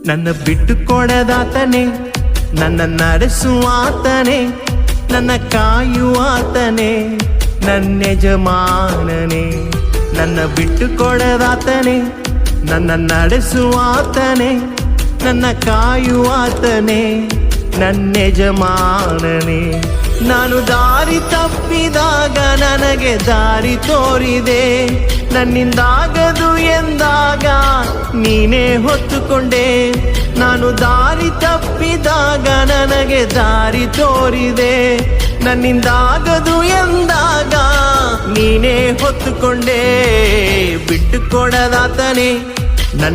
ನನ್ನ ಬಿಟ್ಟು ಕೊಡದಾತನೇ, ನನ್ನ ನಡೆಸುವಾತನೇ, ನನ್ನ ಕಾಯುವಾತನೇ, ನನ್ನ ಯಜಮಾನನೇ. ನನ್ನ ಬಿಟ್ಟು ಕೊಡದಾತನೇ, ನನ್ನ ನಡೆಸುವಾತನೇ, ನನ್ನ ಕಾಯುವಾತನೇ, ನನ್ನ ಯಜಮಾನನೇ. ನಾನು ದಾರಿ ತಪ್ಪಿದಾಗ ನನಗೆ ದಾರಿ ತೋರಿದೆ, ನನ್ನಿಂದಾಗದು ಎಂದಾಗ ನೀನೇ ಹೊತ್ತುಕೊಂಡೆ. ನಾನು ದಾರಿ ತಪ್ಪಿದಾಗ ನನಗೆ ದಾರಿ ತೋರಿದೆ, ನನ್ನಿಂದಾಗದು ಎಂದಾಗ ನೀನೇ ಹೊತ್ತುಕೊಂಡೆ. ಬಿಟ್ಟು ಕೊಡದಾತನೇ,